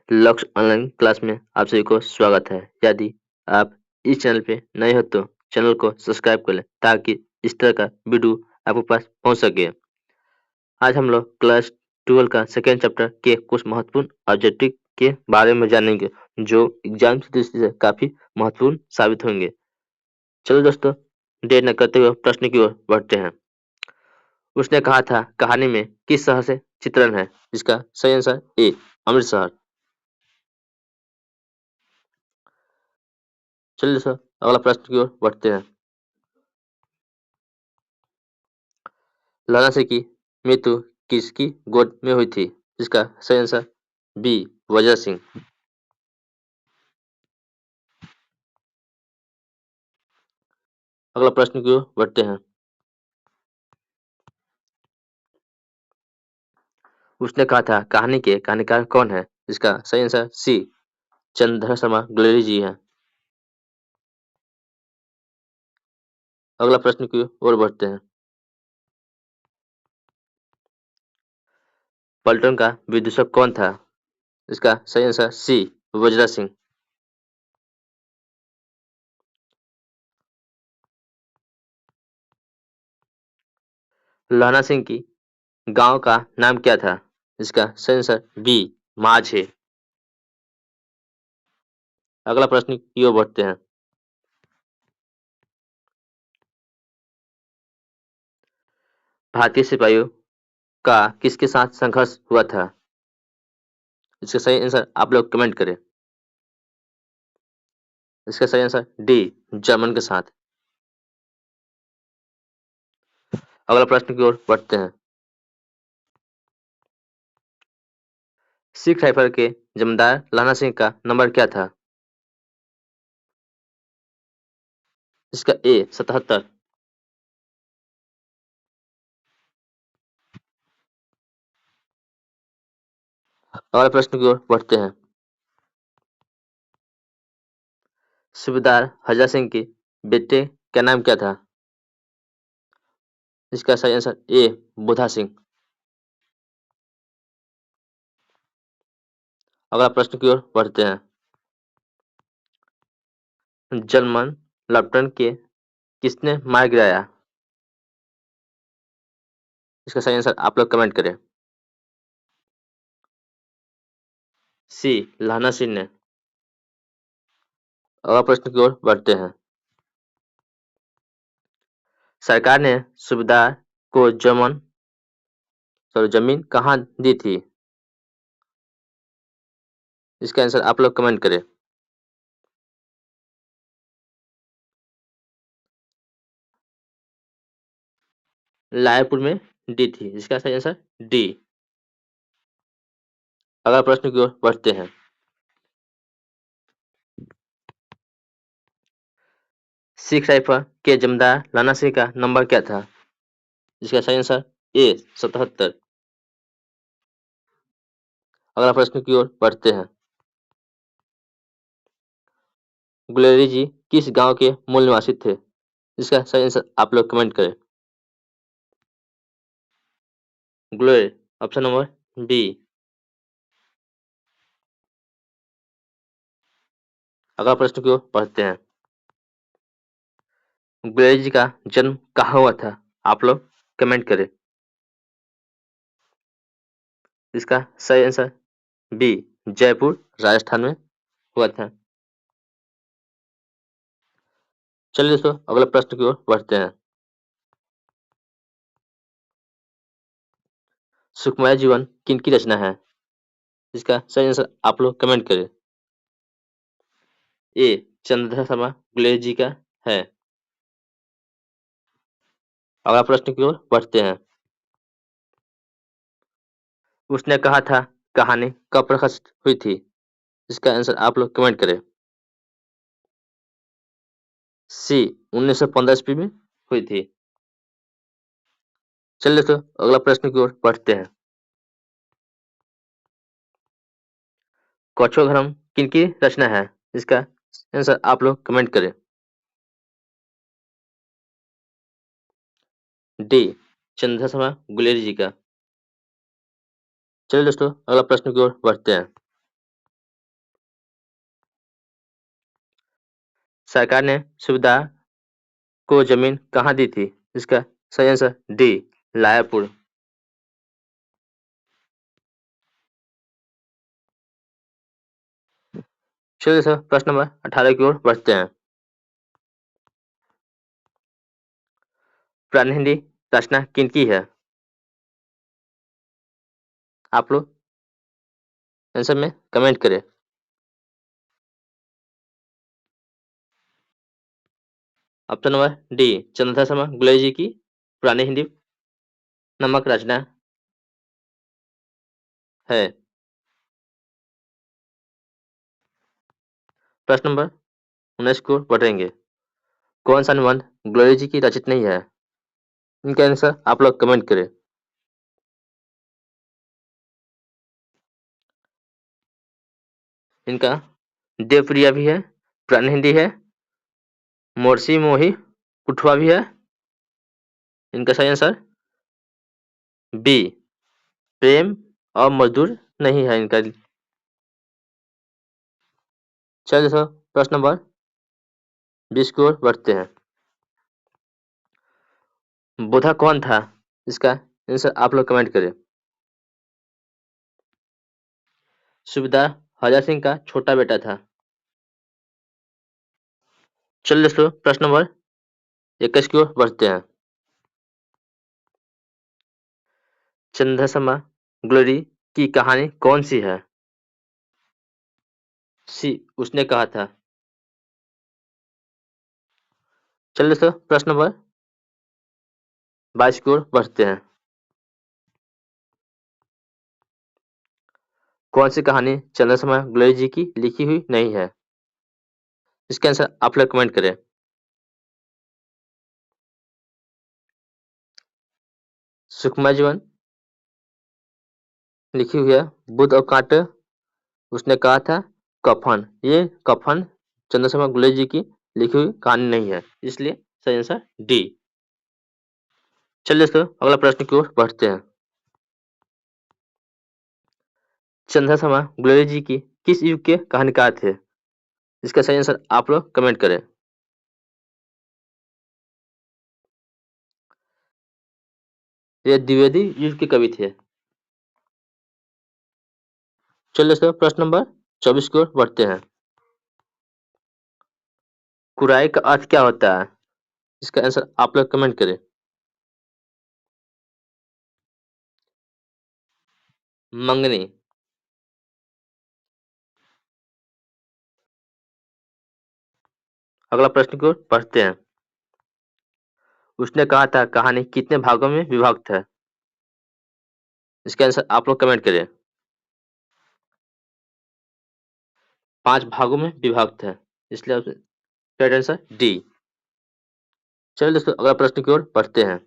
लक्ष्य online class में आप सभी को स्वागत है। यदि आप इस चैनल पे नए हो तो चैनल को सब्सक्राइब कर लें ताकि इस तरह का वीडियो आपके पास पहुंच सके। आज हम लोग क्लास 12 का सेकेंड चैप्टर के कुछ महत्वपूर्ण ऑब्जेक्टिव के बारे में जानेंगे जो एग्जाम की दृष्टि से काफी महत्वपूर्ण साबित होंगे। चलो दोस्तों, देर न करते हुए प्रश्न की ओर बढ़ते हैं। उसने कहा था कहानी में किस शहर से चित्रण है? इसका सही आंसर ए, अमृतसर। चलिए दोस्तों, अगला प्रश्न की ओर बढ़ते हैं। लौना सिंह की मृत्यु किसकी गोद में हुई थी? इसका सही आंसर बी, वजरा सिंह। अगला प्रश्न की ओर बढ़ते हैं। उसने कहा था कहानी के कहानीकार कौन है? इसका सही आंसर सी, चंद्रधर शर्मा गुलेरी जी हैं। अगला प्रश्न की ओर बढ़ते हैं। पलटन का विदूषक कौन था? इसका सही आंसर सी, वजरा सिंह। लौना सिंह की गांव का नाम क्या था? इसका सही आंसर बी, माझे। अगला प्रश्न की ओर बढ़ते हैं। भारतीय सिपाहियों का किसके साथ संघर्ष हुआ था? इसका सही आंसर आप लोग कमेंट करें। इसका सही आंसर डी, जर्मन के साथ। अगला प्रश्न की ओर बढ़ते हैं। सिख राइफल के जमींदार लाना सिंह का नंबर क्या था? इसका ए, 77। अगला प्रश्न की ओर बढ़ते हैं। सूबेदार हजा सिंह के बेटे का नाम क्या था? इसका सही आंसर ए, बुधा सिंह। अगला प्रश्न की ओर बढ़ते हैं। जर्मन लेफ्टिनेंट के किसने मार गिराया? इसका सही आंसर आप लोग कमेंट करें। सी, लाना सिंह ने। अगला प्रश्न की ओर बढ़ते हैं। सरकार ने सूबेदार को जमीन कहाँ दी थी? इसका आंसर आप लोग कमेंट करें। लायपुर में दी थी। इसका सही आंसर डी। अगला प्रश्न की ओर बढ़ते हैं। सिख राइफल के जमींदार लाना सिंह का नंबर क्या था? इसका सही आंसर ए, 77। अगला प्रश्न की ओर बढ़ते हैं। गुलेरी जी किस गांव के मूल निवासी थे? इसका सही आंसर आप लोग कमेंट करें। Guleri, option number B. अगला प्रश्न की ओर बढ़ते हैं। गुलेरी जी का जन्म कहाँ हुआ था? आप लोग कमेंट करें। इसका सही आंसर बी, जयपुर राजस्थान में हुआ था। चलिए दोस्तों, अगले प्रश्न की ओर बढ़ते हैं। सुखमय जीवन किनकी रचना है? इसका सही आंसर आप लोग कमेंट करें। ए, चंद्रधर शर्मा गुलेरी जी का है। अगला प्रश्न की ओर बढ़ते हैं। उसने कहा था कहानी कब प्रकाशित हुई थी? इसका आंसर आप लोग कमेंट करें। सी, 1915 ईस्वी में हुई थी। चलिए दोस्तों, अगला प्रश्न की ओर बढ़ते हैं। कछोधर्म किनकी रचना है? इसका आंसर आप लोग कमेंट करें। डी, चंद्रधर शर्मा गुलेरी जी का। चलिए दोस्तों, अगला प्रश्न की ओर बढ़ते हैं। सरकार ने सुविधा को जमीन कहाँ दी थी? इसका सही आंसर डी, लायापुर। चलिए सर, प्रश्न नंबर 18 की ओर बढ़ते हैं। पुरानी हिंदी रचना किनकी है? आप लोग आंसर में कमेंट करें। Option number D, Chandrashekhar Sharma Guleri ji की पुरानी हिंदी नामक रचना है। प्रश्न नंबर 19 को बढ़ेंगे। कौन सा निबंध गुलेरी जी की रचित नहीं है? इनका आंसर आप लोग कमेंट करें। इनका देवप्रिया भी है, पुरानी हिंदी है, मोर्सी मोही कुठवा भी है। इनका सही आंसर बी, प्रेम और मजदूर नहीं है इनका। चलिए सर, प्रश्न नंबर 20 की ओर बढ़ते हैं। बुधा कौन था? इसका आंसर आप लोग कमेंट करें। सुबेदार हज़ार सिंह का छोटा बेटा था। चलिए दोस्तों, प्रश्न नंबर 21 की ओर बढ़ते हैं। चंद्रशर्मा ग्लोरी की कहानी कौन सी है? सी, उसने कहा था। चलिए दोस्तों, प्रश्न नंबर 22 की ओर बढ़ते हैं। कौन सी कहानी चंद्रशर्मा ग्लोरी जी की लिखी हुई नहीं है? इसका आंसर आप लोग कमेंट करें। सुकुमार जीवन लिखी हुई है। बुद्ध और कांटे, उसने कहा था। कफन, ये कफन चंद्रशर्मा गुलेरी जी की लिखी हुई कहानी नहीं है, इसलिए सही आंसर डी। चलिए दोस्तों, अगला प्रश्न की ओर बढ़ते हैं। चंद्रशर्मा गुलेरी जी की किस युग के कहानीकार थे? इसका सही आंसर आप लोग कमेंट करें। ये द्विवेदी युग के कवि थे। चलिए दोस्तों, प्रश्न नंबर 24 की ओर बढ़ते हैं। कुराई का अर्थ क्या होता है? इसका आंसर आप लोग कमेंट करें। मंगनी। अगला प्रश्न की ओर बढ़ते हैं। उसने कहा था कहानी कितने भागों में विभक्त है? इसका आंसर आप लोग कमेंट करें। 5 भागों में विभक्त है, इसलिए करेक्ट आंसर डी। चलिए दोस्तों, अगला प्रश्न की ओर बढ़ते हैं।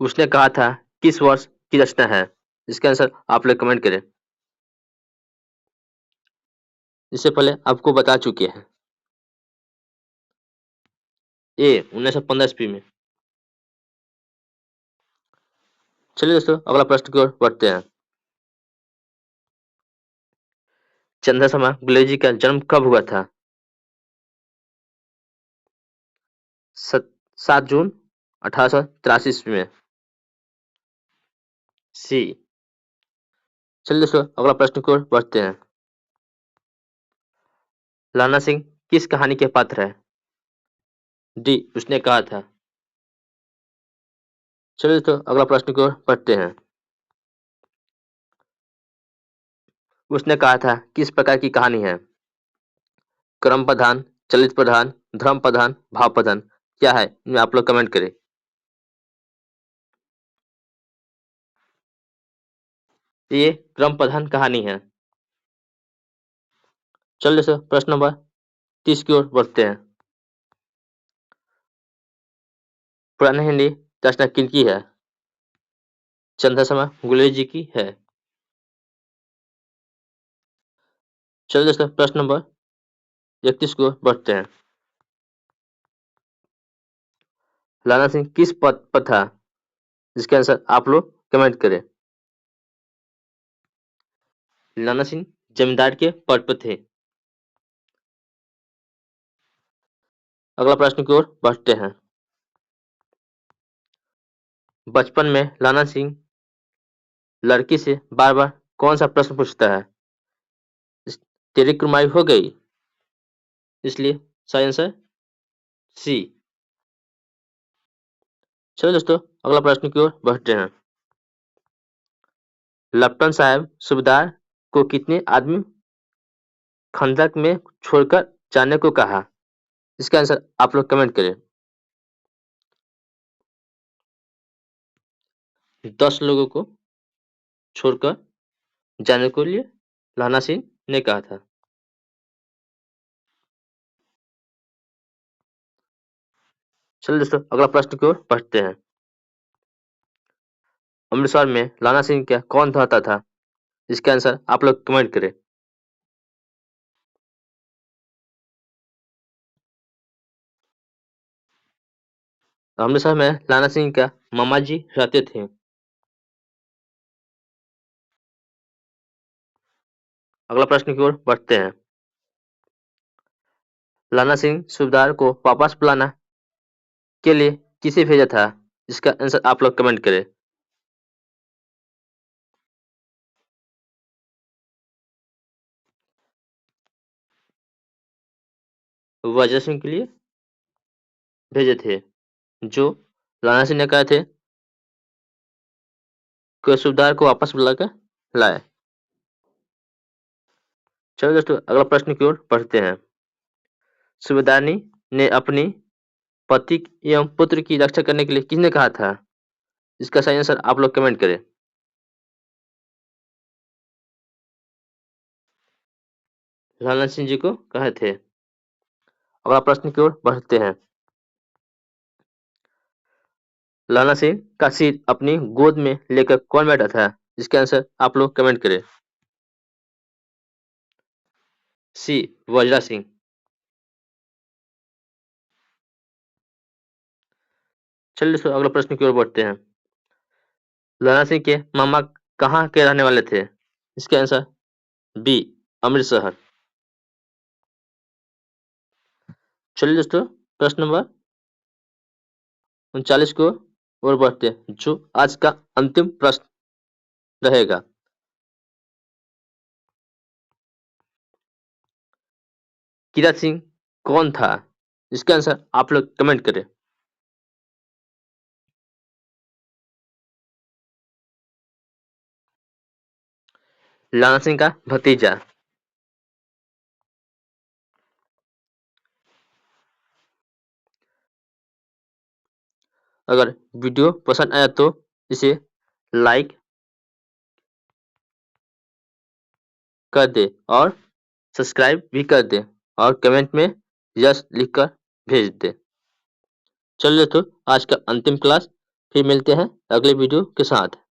उसने कहा था किस वर्ष की रचना है? इसका आंसर आप लोग कमेंट करें। इससे पहले आपको बता चुके हैं। ए 1915 ईस्वी में। चलिए दोस्तों, अगला प्रश्न की ओर बढ़ते हैं। चंद्रशर्मा गुलेरी जी का जन्म कब हुआ था? 7 जून 1883 ईस्वी में। सी। चलिए दोस्तों, अगला प्रश्न की ओर बढ़ते हैं। लाना सिंह किस कहानी के पात्र है? डी, उसने कहा था। चलिए दोस्तों, अगला प्रश्न की ओर बढ़ते हैं। उसने कहा था किस प्रकार की कहानी है? क्रम प्रधान, चलित प्रधान, धर्म प्रधान, भाव प्रधान, क्या है इनमें आप लोग कमेंट करें। ये क्रम प्रधान कहानी है। चलिए दोस्तों, प्रश्न नंबर 30 की ओर बढ़ते हैं। पुरानी हिंदी रचना किनकी है? चंद्रशर्मा गुलेरी जी की है। चलिए दोस्तों, प्रश्न नंबर 31 की ओर बढ़ते हैं। लाना सिंह किस पद पर था? इसके आंसर आप लोग कमेंट करें। लाना सिंह जमींदार के पद पर थे। अगला प्रश्न की ओर बढ़ते हैं। बचपन में लाना सिंह लड़की से बार बार कौन सा प्रश्न पूछता है? तेरी कुमारी हो गई, इसलिए सही आंसर सी। चलो दोस्तों, अगला प्रश्न की ओर बढ़ते हैं। लेफ्टिनेंट साहब सूबेदार को कितने आदमी खंदक में छोड़कर जाने को कहा? इसका आंसर आप लोग कमेंट करें। 10 लोगों को छोड़कर जाने को लिए लाना सिंह ने कहा था। चलिए दोस्तों, अगला प्रश्न की ओर बढ़ते हैं। अमृतसर में लाना सिंह का कौन रहता था? इसका आंसर आप लोग कमेंट करें। अमृतसर में लाना सिंह का मामा जी रहते थे। अगला प्रश्न की ओर बढ़ते हैं। लाना सिंह सूबेदार को वापस बुलाना के लिए किसे भेजा था? इसका आंसर आप लोग कमेंट करें। वजह सिंह के लिए भेजे थे, जो लाना सिंह ने कहे थे कि सूबेदार को वापस बुलाकर लाए। चलो दोस्तों, अगला प्रश्न की ओर बढ़ते हैं। सूबेदारनी ने अपनी पति एवं पुत्र की रक्षा करने के लिए किसने कहा था? इसका सही आंसर आप लोग कमेंट करें। लालन सिंह जी को कहे थे। अगला प्रश्न की ओर बढ़ते हैं। लाला सिंह का सिर अपनी गोद में लेकर कौन बैठा था? इसका आंसर आप लोग कमेंट करें। सी, वज्रा सिंह। चलिए दोस्तों, अगला प्रश्न की ओर बढ़ते हैं। लाला सिंह के मामा कहाँ के रहने वाले थे? इसका आंसर बी, अमृतसर। चलिए दोस्तों, प्रश्न नंबर 39 को और बढ़ते हैं, जो आज का अंतिम प्रश्न रहेगा। किरात सिंह कौन था? इसका आंसर आप लोग कमेंट करें। लाला सिंह का भतीजा। अगर वीडियो पसंद आया तो इसे लाइक कर दे और सब्सक्राइब भी कर दे और कमेंट में यस लिखकर भेज दे। चलिए तो आज का अंतिम क्लास, फिर मिलते हैं अगले वीडियो के साथ।